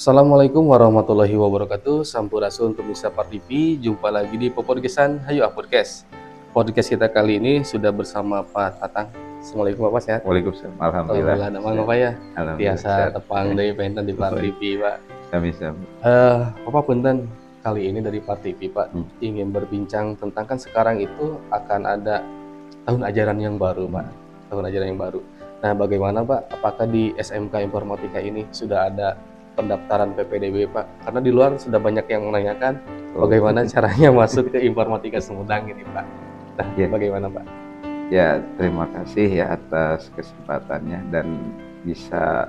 Assalamualaikum warahmatullahi wabarakatuh. Sampurasun pemirsa Partivi, jumpa lagi di Podcastan Hayu Podcast. Podcast kita kali ini sudah bersama Pak Tatang. Assalamualaikum Bapak, sehat? Waalaikumsalam. Alhamdulillah. Alhamdulillah, nama Pak ya. Alhamdulillah. Biasa tepang dari penten di Partivi, Pak. Sami-sami. Bapak punten, kali ini dari Partivi, Pak, ingin berbincang tentang kan sekarang itu akan ada tahun ajaran yang baru, Pak. Tahun ajaran yang baru. Nah, bagaimana Pak? Apakah di SMK Informatika ini sudah ada pendaftaran PPDB Pak? Karena di luar sudah banyak yang menanyakan bagaimana caranya masuk ke Informatika Sumedang ini Pak. Nah, bagaimana Pak? Ya, terima kasih ya atas kesempatannya dan bisa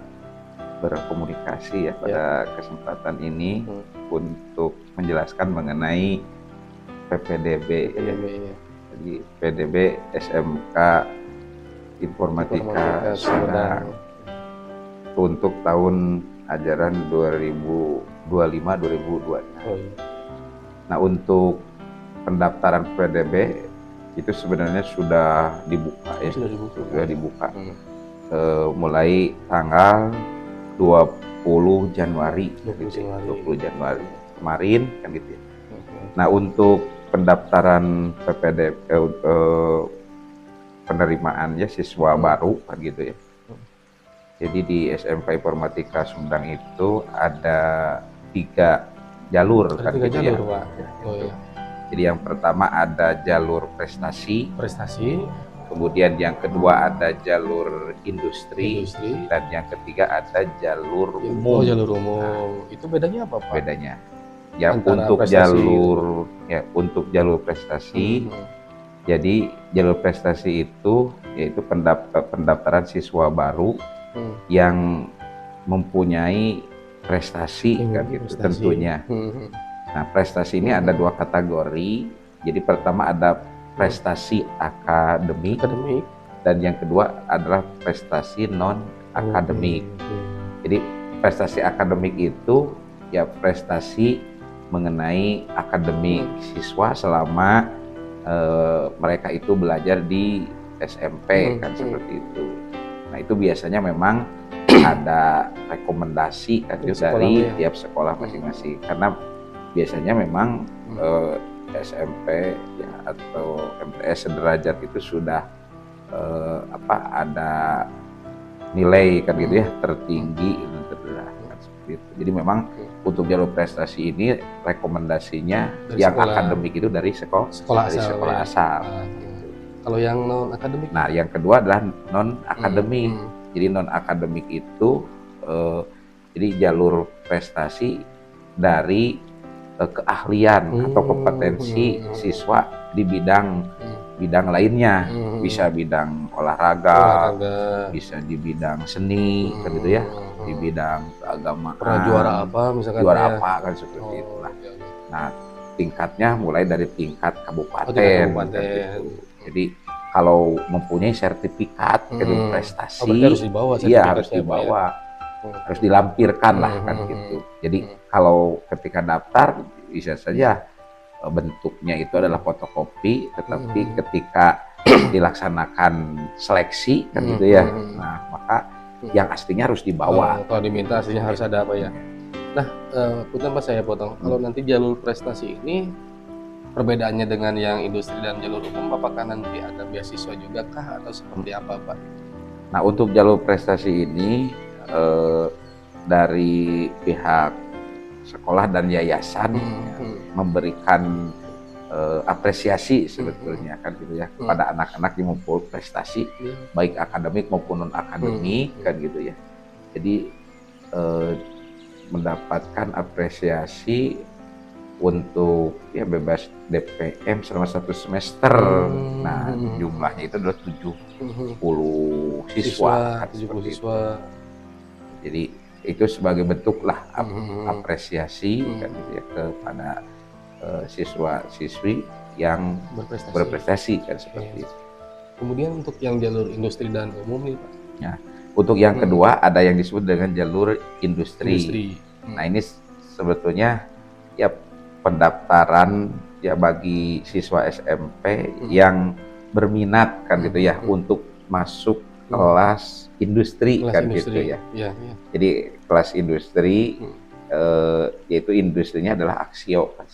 berkomunikasi ya pada kesempatan ini untuk menjelaskan mengenai PPDB. Jadi PPDB SMK Informatika Sumedang untuk tahun ajaran 2025-2026. Nah, untuk pendaftaran PPDB itu sebenarnya sudah dibuka ya. Sudah dibuka. Mulai tanggal 20 Januari 20 Januari kemarin kan gitu ya. Nah, untuk pendaftaran PPDB penerimaannya siswa baru kan gitu ya. Jadi di SMK Informatika Sumedang itu ada 3 jalur kan gitu ya. Pak. Jadi yang pertama ada jalur prestasi, kemudian yang kedua ada jalur industri. Dan yang ketiga ada jalur umum. Oh, jalur umum. Itu bedanya apa Pak? Bedanya ya Antara untuk prestasi untuk jalur prestasi. Jadi jalur prestasi itu yaitu pendaftaran siswa baru yang mempunyai prestasi kan gitu tentunya. Nah, prestasi ini ada 2 kategori. Jadi pertama ada prestasi akademik dan yang kedua adalah prestasi non akademik. Jadi prestasi akademik itu ya prestasi mengenai akademik siswa selama mereka itu belajar di SMP kan seperti itu. Nah, itu biasanya memang ada rekomendasi kan dari tiap sekolah masing-masing karena biasanya memang SMP ya atau MTS sederajat itu sudah ada nilai kan gitu ya tertinggi kan seperti itu. Jadi memang untuk jalur prestasi ini rekomendasinya dari yang sekolah, akademik itu dari sekolah asal. Kalau yang non akademik? Nah, yang kedua adalah non akademik. Jadi non akademik itu jadi jalur prestasi dari keahlian atau kompetensi siswa di bidang lainnya. Bisa bidang olahraga, bisa di bidang seni kan gitu ya, di bidang keagamaan. Pernah juara apa misalkan? Apa kan seperti itulah. Nah, tingkatnya mulai dari tingkat kabupaten. Kan gitu. Jadi kalau mempunyai sertifikat prestasi, harus dibawa. Harus dibawa, harus dilampirkan lah kan gitu. Jadi kalau ketika daftar bisa saja bentuknya itu adalah fotokopi, tetapi ketika dilaksanakan seleksi kan gitu ya. Nah, maka yang aslinya harus dibawa. Kalau diminta aslinya harus ada apa ya? Nah, punten Pak saya potong. Kalau nanti jalur prestasi ini perbedaannya dengan yang industri dan jalur umum, apakah nanti ada beasiswa juga kah atau seperti apa Pak? Nah, untuk jalur prestasi ini dari pihak sekolah dan yayasan memberikan apresiasi sebetulnya kan gitu ya kepada anak-anak yang mempunyai prestasi baik akademik maupun non akademik kan gitu ya. Jadi mendapatkan apresiasi untuk ya bebas DPM selama 1 semester. Nah, jumlahnya itu adalah 70 siswa. Jadi itu sebagai bentuk lah apresiasi kan gitu ya kepada siswa-siswi yang berprestasi kan seperti itu. Kemudian untuk yang jalur industri dan umum nih Pak. Ya, untuk yang kedua ada yang disebut dengan jalur industri. Nah, ini sebetulnya ya pendaftaran ya bagi siswa SMP yang berminat kan gitu ya untuk masuk kelas industri kan industri. Gitu ya. Jadi kelas industri yaitu industrinya adalah Aksio kan.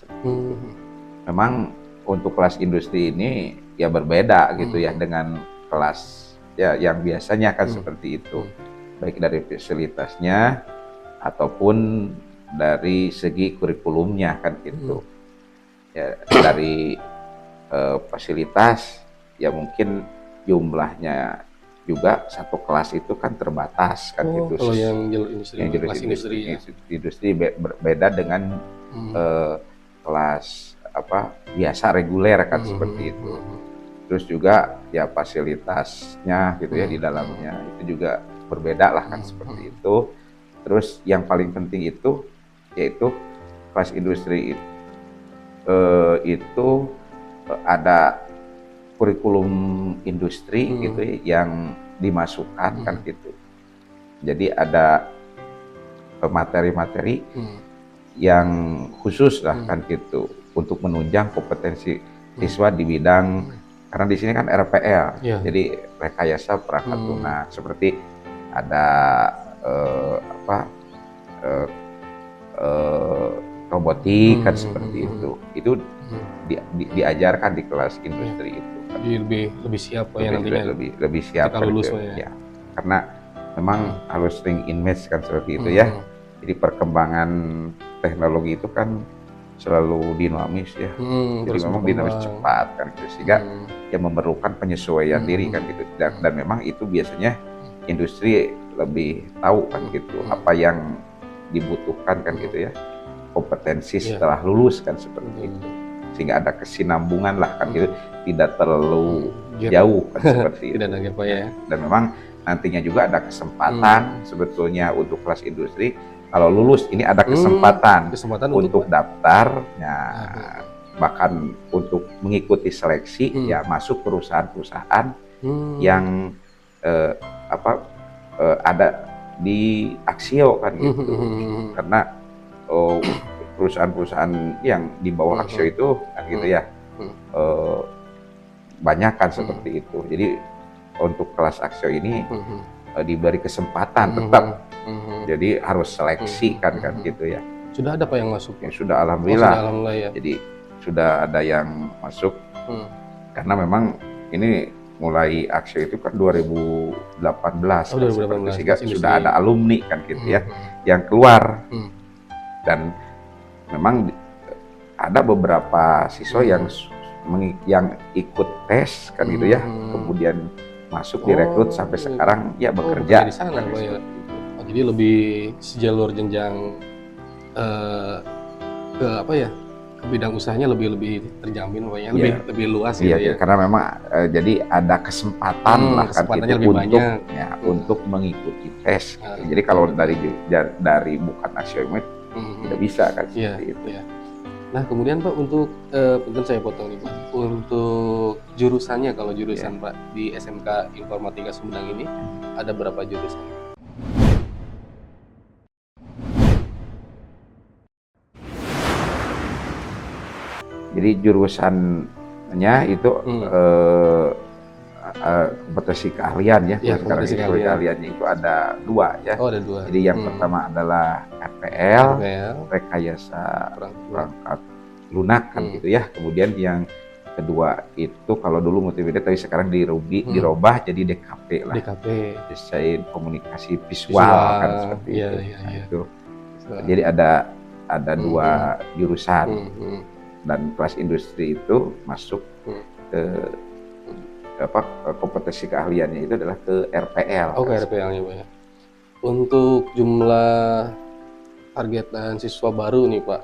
Memang untuk kelas industri ini ya berbeda gitu ya dengan kelas ya yang biasanya kan seperti itu, baik dari fasilitasnya ataupun dari segi kurikulumnya kan gitu. Ya dari fasilitas ya mungkin jumlahnya juga satu kelas itu kan terbatas kan gitu. Kalau yang jalur industri, yang kelas industri ya. Industri berbeda dengan kelas apa biasa reguler kan seperti itu. Terus juga ya fasilitasnya gitu ya di dalamnya itu juga berbeda lah kan seperti itu. Terus yang paling penting itu yaitu kelas industri itu ada kurikulum industri gitu ya, yang dimasukkan kan gitu. Jadi ada materi-materi yang khusus lah kan gitu untuk menunjang kompetensi siswa di bidang, karena di sini kan RPL, jadi rekayasa perangkat lunak, seperti ada robotik kan seperti itu diajarkan di kelas industri itu. Jadi lebih siap ya nantinya. Lebih siap kita lulus ya. Karena memang harus link image kan seperti itu ya. Jadi perkembangan teknologi itu kan selalu dinamis ya. Jadi memang dinamis cepat kan gitu, sehingga ya memerlukan penyesuaian diri kan gitu. Dan memang itu biasanya industri lebih tahu kan gitu apa yang dibutuhkan kan gitu ya. Kompetensi setelah lulus kan seperti itu. Sehingga ada kesinambungan lah kan gitu, tidak terlalu jauh kan seperti itu. Tidak ada gap ya. Dan memang nantinya juga ada kesempatan sebetulnya untuk kelas industri, kalau lulus ini ada kesempatan untuk daftar, bahkan untuk mengikuti seleksi ya masuk perusahaan-perusahaan yang ada di Aksio kan gitu. Karena perusahaan-perusahaan yang di bawah Aksio itu kan gitu ya, banyak kan seperti itu. Jadi untuk kelas Aksio ini diberi kesempatan tetap, jadi harus seleksi kan gitu ya. Sudah ada Pak yang masuk? Ya, sudah alhamdulillah. Alhamdulillah ya. Jadi sudah ada yang masuk, karena memang ini mulai Aksio itu kan 2018, 2018 sehingga sudah ada alumni kan gitu ya yang keluar. Dan memang ada beberapa siswa yang ikut tes kan gitu ya, kemudian masuk direkrut sampai sekarang ya bekerja di sana kan, ya. Jadi lebih sejalur jenjang ke apa ya, ke bidang usahanya lebih terjamin Pak ya, lebih luas gitu ya. Karena memang jadi ada kesempatan lah kan gitu lebih untuk untuk mengikuti tes. Jadi kalau dari bukan Aksio tidak bisa kan seperti itu. Nah kemudian Pak, untuk punten saya potong nih Pak, untuk jurusannya, kalau jurusan Pak di SMK Informatika Sumedang ini ada berapa jurusan? Jadi jurusannya itu kompetensi keahlian ya. Kompetensi keahliannya itu ada 2 ya. Ada 2. Jadi yang pertama adalah RPL, rekayasa perangkat lunak kan gitu ya. Kemudian yang kedua itu kalau dulu multimedia, tapi sekarang dirubah jadi DKP lah. DKP. Desain komunikasi visual kan seperti itu. Itu. Jadi ada 2 jurusan. Dan kelas industri itu masuk ke kompetensi keahliannya itu adalah ke RPL. Ke RPL-nya Pak ya. Untuk jumlah targetan siswa baru nih Pak,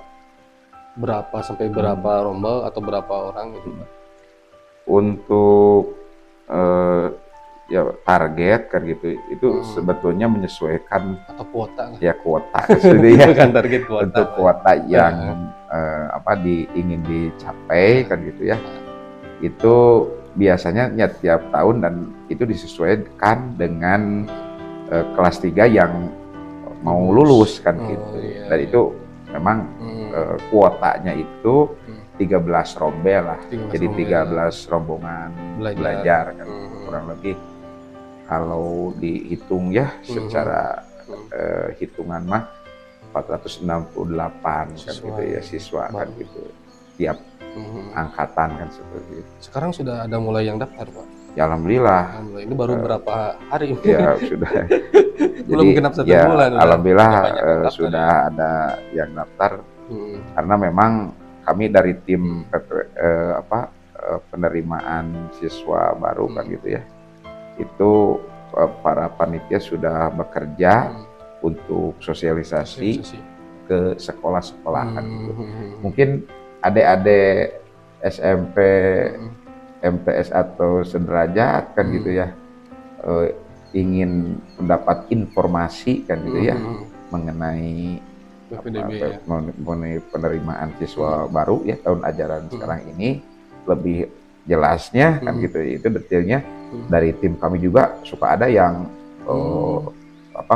berapa sampai berapa rombel atau berapa orang gitu Pak? Untuk target kan gitu, itu sebetulnya menyesuaikan atau kuota lah. Ya kuota ya. Bukan target kuota. Untuk kuota yang ingin dicapai kan gitu ya. Itu biasanya tiap tahun, dan itu disesuaikan dengan kelas 3 yang mau lulus kan gitu. Dan itu memang kuotanya itu 13 rombel lah. Jadi 13 rombongan belajar kan kurang lebih. Kalau dihitung ya secara hitungan mah 468 kan Siswa gitu ya siswa kan baru. gitu tiap angkatan kan seperti itu. Sekarang sudah ada mulai yang daftar, Pak? Ya alhamdulillah. Alhamdulillah. Ini baru berapa hari? Ya sudah. Belum genap 1 ya, bulan. Alhamdulillah banyak yang daftar, sudah ya? ada yang daftar Hmm. karena memang kami dari tim penerimaan siswa baru kan gitu ya. Itu para panitia sudah bekerja untuk sosialisasi ke sekolah-sekolahan gitu. Mungkin adik-adik SMP, MTS atau sederajat kan gitu ya ingin mendapat informasi kan gitu ya mengenai mengenai penerimaan siswa baru ya tahun ajaran sekarang ini lebih jelasnya kan gitu ya, itu detailnya dari tim kami juga suka ada yang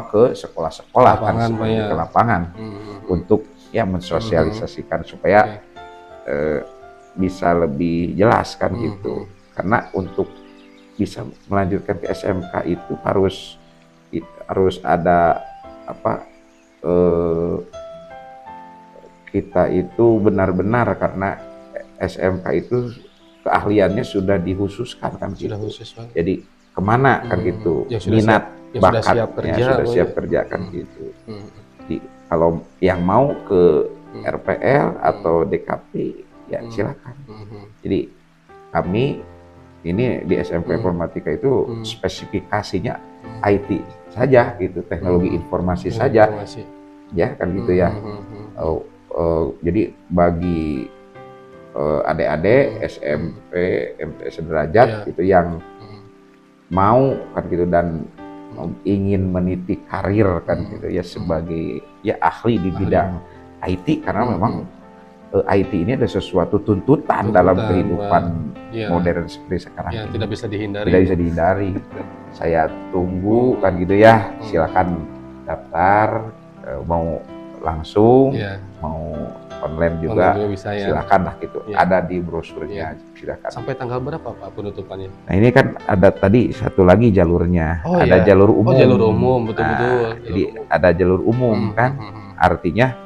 ke sekolah-sekolah kan ke lapangan untuk ya mensosialisasikan supaya bisa lebih jelas kan gitu. Karena untuk bisa melanjutkan ke SMK itu harus ada kita itu benar-benar karena SMK itu keahliannya sudah dikhususkan kan gitu. Jadi kemana kan gitu minat bakatnya sudah siap kerja kan gitu. Jadi kalau yang mau ke RPL atau DKP ya silakan. Jadi kami ini di SMP Informatika itu spesifikasinya IT saja gitu, teknologi informasi saja, ya kan gitu ya. Jadi bagi adik-adik SMP, MTS sederajat gitu yang mau kan gitu dan ingin meniti karir kan gitu ya sebagai ya ahli di bidang IT karena memang IT ini ada sesuatu tuntutan dalam kehidupan modern seperti sekarang ini. Tidak bisa dihindari. Tidak bisa dihindari. Saya tunggu kan gitu ya. Silakan daftar, mau langsung, mau online juga bisa, ya. Silakan lah gitu. Ada di brosurnya. Silakan. Sampai tanggal berapa Pak penutupannya? Nah ini kan ada tadi satu lagi jalurnya. Ada jalur umum. Jalur umum, betul-betul. Nah, jadi ada jalur umum kan. Artinya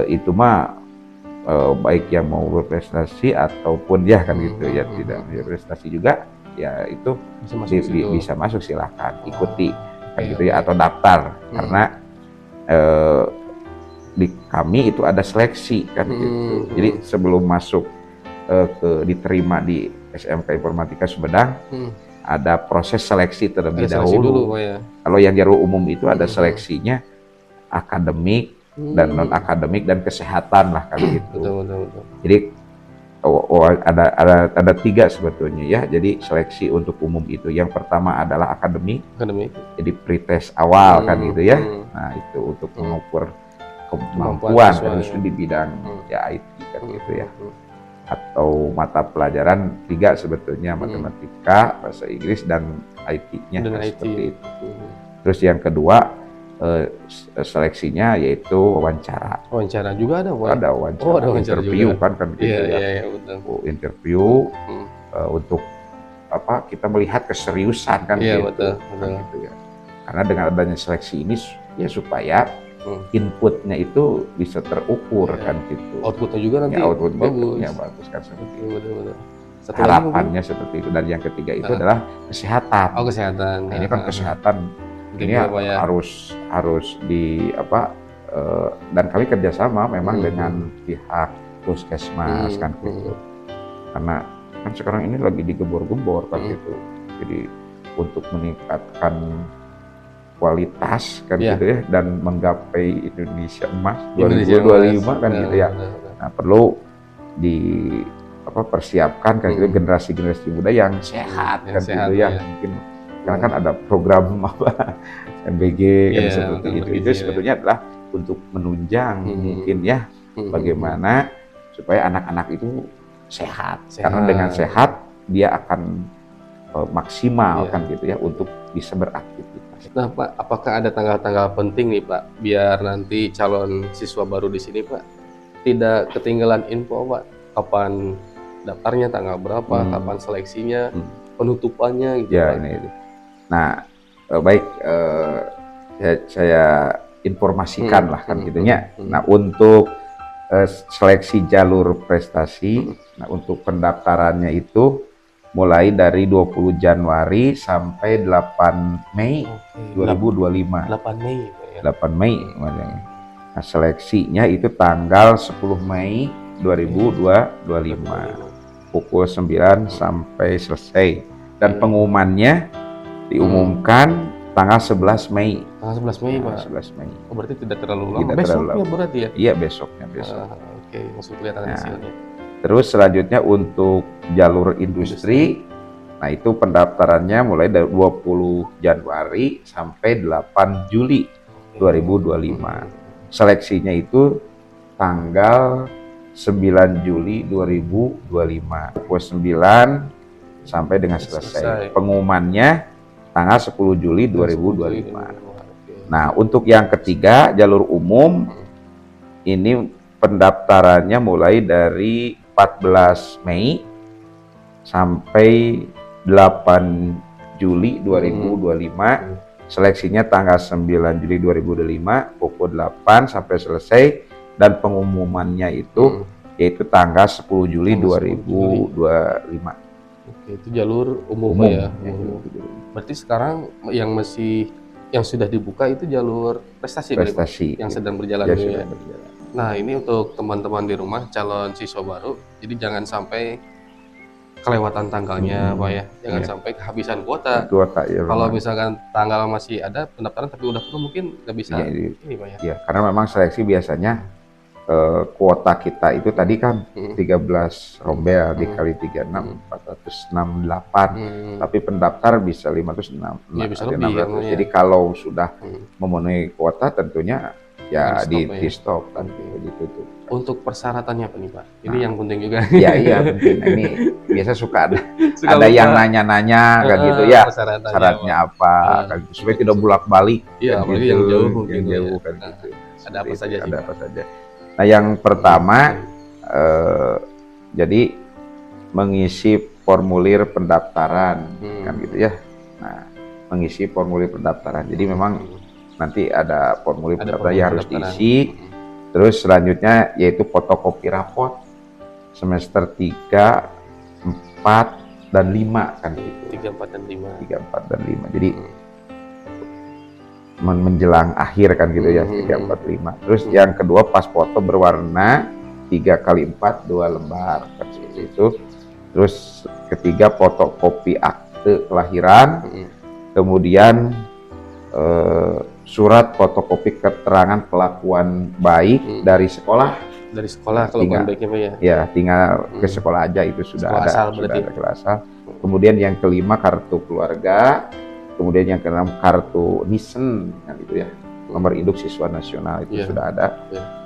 itu mah baik yang mau berprestasi ataupun ya kan gitu ya tidak berprestasi juga ya itu bisa masuk silahkan ikuti kan gitu ya atau daftar karena di kami itu ada seleksi kan gitu. Jadi sebelum masuk diterima di SMK Informatika Sumedang ada proses seleksi terlebih dahulu. Kalau yang jalur umum itu ada seleksinya akademik dan non akademik dan kesehatan lah kali itu. Betul. Jadi ada 3 sebetulnya ya. Jadi seleksi untuk umum itu yang pertama adalah akademik. Jadi pretest awal kan gitu ya. Nah itu untuk mengukur kemampuan khususnya di bidang ya IT kan gitu ya. Atau mata pelajaran 3 sebetulnya matematika, bahasa Inggris dan IT-nya seperti itu. Terus yang kedua seleksinya yaitu wawancara. Wawancara juga ada, Ada wawancara. Ada interview juga. kan gitu ya. Interview untuk kita melihat keseriusan kan gitu. Betul. Gitu ya. Karena dengan adanya seleksi ini ya supaya inputnya itu bisa terukur kan gitu. Outputnya juga nanti bagus kan seperti itu. Betul. Harapannya seperti itu. Dan yang ketiga itu adalah kesehatan. Kesehatan. Nah, ini kan kesehatan. Ini harus di dan kami kerjasama memang dengan pihak puskesmas kan gitu. Karena kan sekarang ini lagi digembor-gembor kan gitu. Jadi untuk meningkatkan kualitas kan gitu ya dan menggapai Indonesia Emas 2025 kan gitu ya. Nah perlu persiapkan kan gitu generasi-generasi muda yang sehat kan gitu ya. Mungkin karena kan ada program MBG kan seperti itu. Itu sebetulnya adalah untuk menunjang mungkin ya bagaimana supaya anak-anak itu sehat. Karena dengan sehat dia akan maksimal kan gitu ya untuk bisa beraktivitas. Nah Pak, apakah ada tanggal-tanggal penting nih Pak biar nanti calon siswa baru di sini Pak tidak ketinggalan info Pak kapan daftarnya tanggal berapa, kapan seleksinya, penutupannya gitu ya, Pak. Nah baik saya informasikan lah kan gitunya. Nah, untuk seleksi jalur prestasi, nah untuk pendaftarannya itu mulai dari 20 Januari sampai 8 Mei 2025. 8 Mei Pak, ya. 8 Mei. Nah, seleksinya itu tanggal 10 Mei 2025 pukul 9 sampai selesai, dan pengumumannya diumumkan tanggal 11 Mei. Tanggal 11 Mei, Pak. 11 Mei. Oh, berarti tidak terlalu lama. Tidak Besoknya terlalu lama. berarti ya? Iya, besoknya. Oke, langsung kelihatan hasilnya. Terus selanjutnya untuk jalur industri, nah itu pendaftarannya mulai dari 20 Januari sampai 8 Juli 2025. Seleksinya itu tanggal 9 Juli 2025 pukul 9 sampai dengan selesai. Pengumumannya tanggal 10 Juli 2025. Nah, untuk yang ketiga, jalur umum, ini pendaftarannya mulai dari 14 Mei sampai 8 Juli 2025. Seleksinya tanggal 9 Juli 2025 pukul 8 sampai selesai, dan pengumumannya itu yaitu tanggal 10 Juli 2025. Oke, itu jalur umum, Pak, ya. Berarti sekarang yang sudah dibuka itu jalur prestasi, prestasi yang sedang berjalan. Ya. Nah, ini untuk teman-teman di rumah calon siswa baru, jadi jangan sampai kelewatan tanggalnya, Pak, ya. Jangan sampai kehabisan kuota. Ya, kalau misalkan tanggal masih ada pendaftaran tapi udah penuh, mungkin nggak bisa ini, Pak, ya. Ya, karena memang seleksi biasanya kuota kita itu tadi kan 13 rombel dikali 36 468, tapi pendaftar bisa 506. Ya, bisa lebih, 600. Jadi kalau sudah memenuhi kuota tentunya ya di stop kan gitu tuh. Untuk persyaratannya apa nih, Pak? Ini yang penting juga. Iya penting. Ini biasa suka ada yang nanya-nanya kan gitu ya. Syaratnya apa kan gitu, supaya tidak bolak-balik. Iya, kan gitu. yang jauh Yang jauh kan gitu. Ada apa saja sih? Ada apa saja. Nah, yang pertama jadi mengisi formulir pendaftaran kan gitu ya. Nah, mengisi formulir pendaftaran. Jadi memang nanti ada formulir pendaftaran yang harus diisi. Terus selanjutnya yaitu fotokopi raport semester 3, 4, dan 5 kan gitu. 3, 4, dan 5. 3, 4, dan 5. Jadi menjelang akhir kan gitu ya, 3, 4, 5. Terus yang kedua pas foto berwarna 3x4 2 lembar kan seperti itu. Terus ketiga fotokopi akte kelahiran. Kemudian surat fotokopi keterangan kelakuan baik dari sekolah. Dari sekolah kelakuan baiknya, Pak, ya. Ya, tinggal ke sekolah aja itu sudah sekolah ada. Asal, sudah ada kelas asal. Kemudian yang kelima kartu keluarga. Kemudian yang keenam kartu nisen, kan gitu ya. Nomor induk siswa nasional itu sudah ada.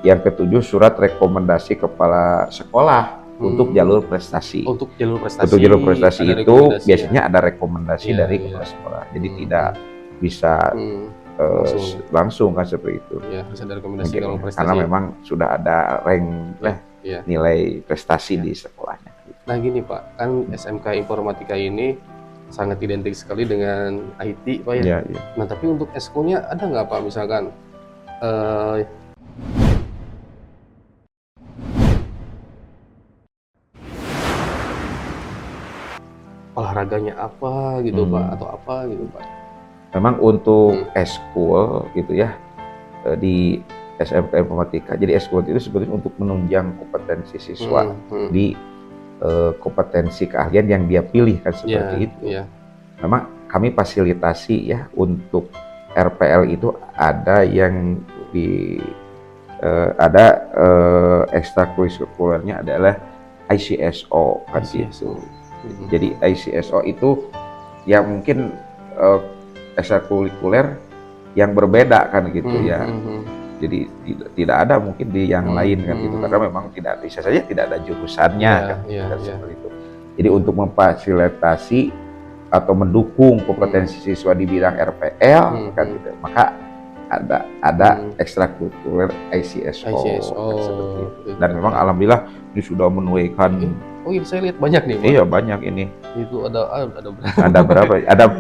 Yang ketujuh surat rekomendasi kepala sekolah untuk jalur prestasi. Untuk jalur prestasi. Untuk jalur prestasi itu biasanya ada rekomendasi dari kepala sekolah. Jadi tidak bisa langsung kan seperti itu. Ya, harus ada rekomendasi kalau prestasi. Karena memang sudah ada rank nilai prestasi di sekolahnya. Nah gini, Pak, kan SMK Informatika ini sangat identik sekali dengan IT, Pak, ya. Nah tapi untuk eskulnya ada nggak, Pak, misalkan olahraganya apa gitu, Pak, atau apa gitu, Pak? Memang untuk eskul gitu ya di SMK Informatika. Jadi eskul itu sebetulnya untuk menunjang kompetensi siswa di kompetensi keahlian yang dia pilih kan seperti itu. Memang kami fasilitasi ya untuk RPL itu ada yang di ekstrakurikulernya adalah ICSO kan gitu. Jadi ICSO itu yang mungkin ekstrakurikuler yang berbeda kan gitu ya. Jadi tidak ada mungkin di yang lain kan gitu, karena memang tidak bisa saja tidak ada jurusannya kan seperti itu. Jadi untuk memfasilitasi atau mendukung kompetensi siswa di bidang RPL kan gitu, maka ada ekstrakurikuler ICSO kan seperti itu. Dan memang alhamdulillah ini sudah menuaikan. Oh ini saya lihat banyak nih, Pak. Iya banyak ini. Itu ada berapa? Ada berapa?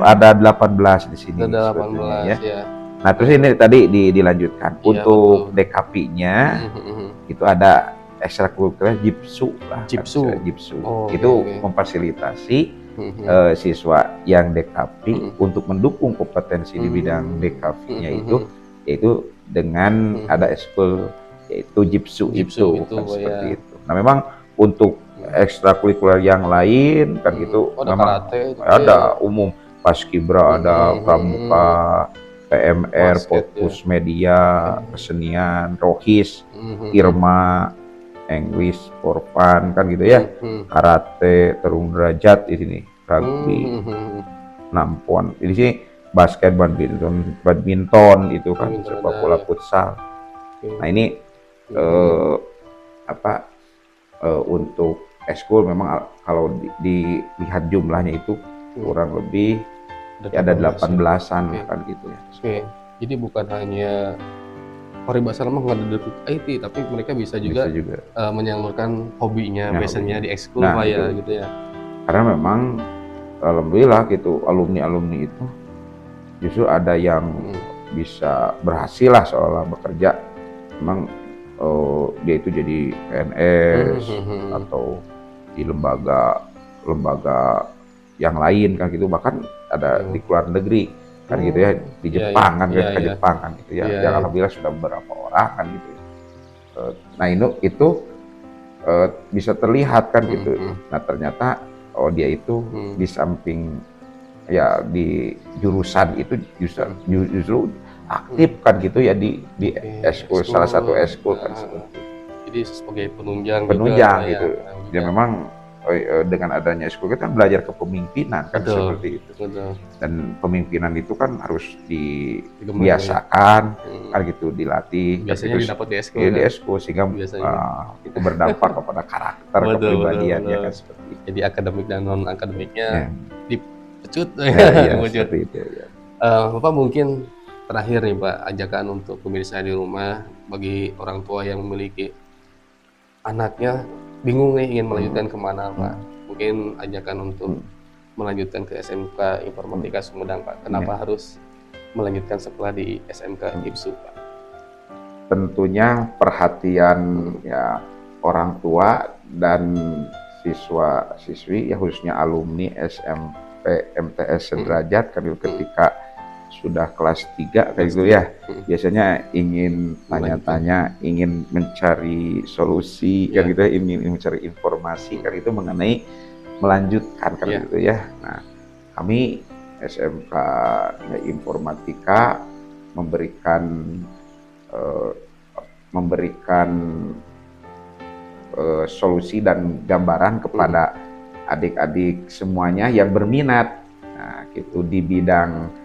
Ada 18 di sini. Ada 18 ya. Nah terus ini tadi dilanjutkan Iya, untuk betul. DKP-nya itu ada ekstrakurikuler jipsu lah, Jipsu. kan, jipsu. Oh, oke, Itu oke. memfasilitasi Mhm. siswa yang DKP Mhm. untuk mendukung kompetensi di bidang DKP-nya itu, Mhm. yaitu dengan ada ekskul yaitu jipsu Jipsu itu itu, kan oh ya. seperti itu. Nah memang untuk ekstrakurikuler yang lain kan gitu Oh, ada memang karate gitu ya. ada umum paskibra, ada pramuka, PMR, Basket ya. Fokus Media, kesenian, rohis, irma, English, for fun kan gitu ya, karate, terung derajat di sini, rugby, nampon di sini, basket, badminton itu kan, Badminton sepak ada bola ya. futsal. Oke. Nah ini untuk eskul memang kalau dilihat jumlahnya itu kurang lebih ya ada 18-an Oke. kan gitu ya. Oke. Jadi bukan hanya paribasan mah nggak IT, tapi mereka bisa juga, Bisa juga. menyalurkan hobinya, Nah, passion-nya di ekskul nah Pak ya, itu gitu ya. karena memang alhamdulillah gitu alumni itu justru ada yang bisa berhasil lah seolah bekerja. Memang dia itu jadi PNS atau di lembaga yang lain kan gitu, bahkan ada di luar negeri kan gitu ya, di Iya, Jepang kan iya, ke iya. Jepang kan gitu ya, Iya, yang iya. alhamdulillah sudah beberapa orang kan gitu ya. Nah itu bisa terlihat kan gitu. Nah ternyata dia itu di samping ya di jurusan itu justru aktif kan gitu ya di eskul, salah satu eskul kan seperti itu. Jadi sebagai penunjang juga Penunjang Pak ya. gitu. Ya memang dengan adanya eskul kita belajar kepemimpinan kan Betul, seperti itu. betul. Dan pemimpinan itu kan harus Digemari, dibiasakan kan gitu, dilatih kan biasanya gitu didapat di ekskul ya, di kan? eskul sehingga Biasanya. itu berdampak kepada karakter Betul, betul, kepribadiannya betul. kan seperti itu. Jadi akademik dan non akademiknya Ya, dipecut, iya dipecut. seperti itu ya. Bapak mungkin terakhir nih Pak, ajakan untuk pemirsa di rumah bagi orang tua yang memiliki anaknya bingung nih ingin melanjutkan kemana Pak. Mungkin ajakan untuk melanjutkan ke SMK Informatika Sumedang Pak. Kenapa harus melanjutkan sekolah di SMK IPSU Pak? Tentunya perhatian ya orang tua dan siswa-siswi ya khususnya alumni SMP MTS sederajat kan ketika sudah kelas 3 kayak gitu ya, biasanya ingin tanya-tanya, ingin mencari solusi kan gitu ya, ingin mencari informasi kan itu mengenai melanjutkan kan gitu ya. Nah kami SMK Informatika memberikan solusi dan gambaran kepada adik-adik semuanya yang berminat nah gitu di bidang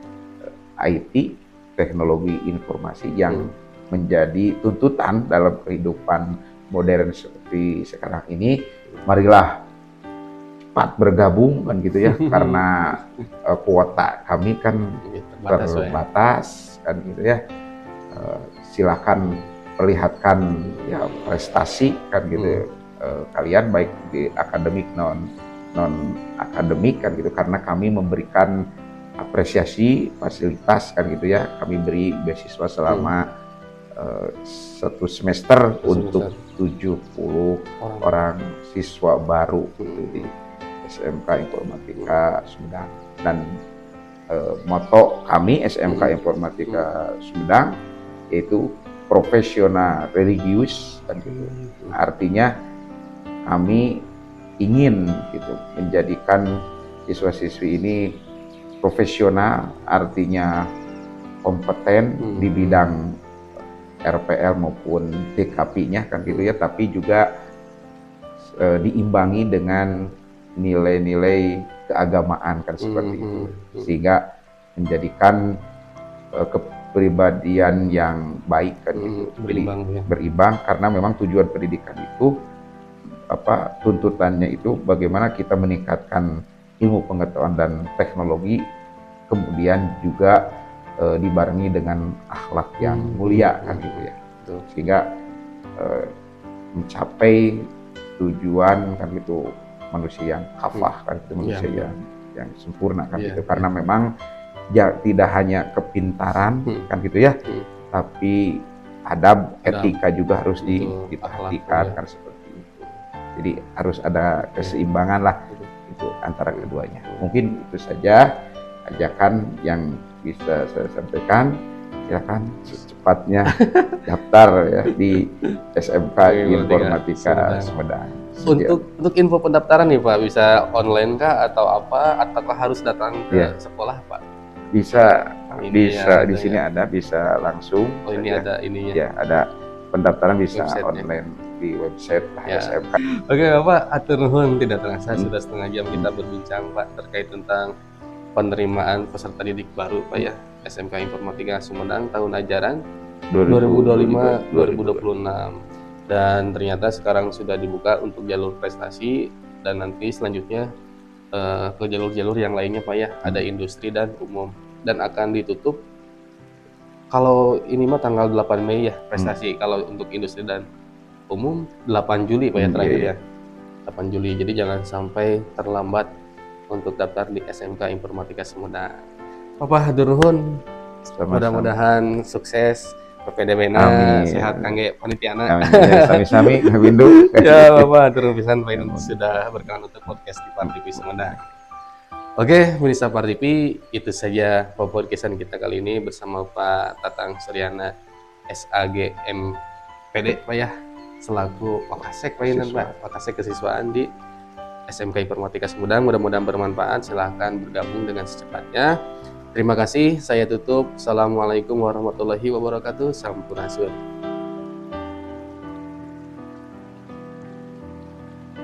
IT, teknologi informasi yang menjadi tuntutan dalam kehidupan modern seperti sekarang ini. Marilah cepat bergabung kan gitu ya, karena kuota kami kan terbatas kan gitu ya. Silakan perlihatkan ya prestasi kan gitu kalian baik di akademik non akademik kan gitu, karena kami memberikan apresiasi fasilitas kan gitu ya, kami beri beasiswa selama 1 semester untuk 70 orang siswa baru gitu di SMK Informatika Sumedang. Dan moto kami SMK Informatika Sumedang yaitu profesional religius kan gitu. Artinya kami ingin gitu menjadikan siswa-siswi ini profesional, artinya kompeten di bidang RPL maupun DKP-nya kan gitu ya, tapi juga diimbangi dengan nilai-nilai keagamaan kan seperti itu, sehingga menjadikan kepribadian yang baik kan gitu, berimbang karena memang tujuan pendidikan itu tuntutannya itu bagaimana kita meningkatkan ilmu pengetahuan dan teknologi, kemudian juga dibarengi dengan akhlak yang mulia kan gitu ya, sehingga mencapai tujuan kan gitu manusia yang kafah kan gitu, manusia yang sempurna kan gitu, karena memang tidak hanya kepintaran kan gitu ya, tapi adab, etika juga harus Betul, diperhatikan akhlak, kan seperti itu. Jadi harus ada keseimbangan lah itu antara keduanya. Mungkin itu saja ajakan yang bisa saya sampaikan. Silakan secepatnya daftar ya di SMK Informatika Sumedang. Untuk info pendaftaran nih Pak, bisa online kah atau apa? Ataukah harus datang ke sekolah Pak? Bisa Ini di sini ada, bisa langsung. Oh ini saja. ada ininya. Ya, ada pendaftaran bisa Website-nya. online di website SMK. Oke Bapak, atur nuhun, tidak terasa sudah setengah jam kita berbincang Pak terkait tentang penerimaan peserta didik baru Pak ya, SMK Informatika Sumedang tahun ajaran 2025-2026. Dan ternyata sekarang sudah dibuka untuk jalur prestasi dan nanti selanjutnya ke jalur-jalur yang lainnya Pak ya, ada industri dan umum, dan akan ditutup kalau ini mah tanggal 8 Mei ya prestasi, kalau untuk industri dan umum 8 Juli Pak ya terakhir ya, 8 Juli, jadi jangan sampai terlambat untuk daftar di SMK Informatika Sumedang. Bapak hatur nuhun, mudah-mudahan sukses PPDB-na, sehat kangge panitiana. Amin. Ya, sami-sami Windu. Ya Bapak hatur pisan Pak Inun sudah berkenan untuk podcast di Partipi Sumedang. Oke, pemirsa Partipi, itu saja podcastan kita kali ini bersama Pak Tatang Suryana SAG MPD Pak ya, selaku Wakasek Pak Inun Pak, Wakasek kesiswaan di SMK Informatika Sumedang. Mudah-mudahan bermanfaat. Silahkan bergabung dengan secepatnya. Terima kasih. Saya tutup. Assalamualaikum warahmatullahi wabarakatuh. Sampurasun.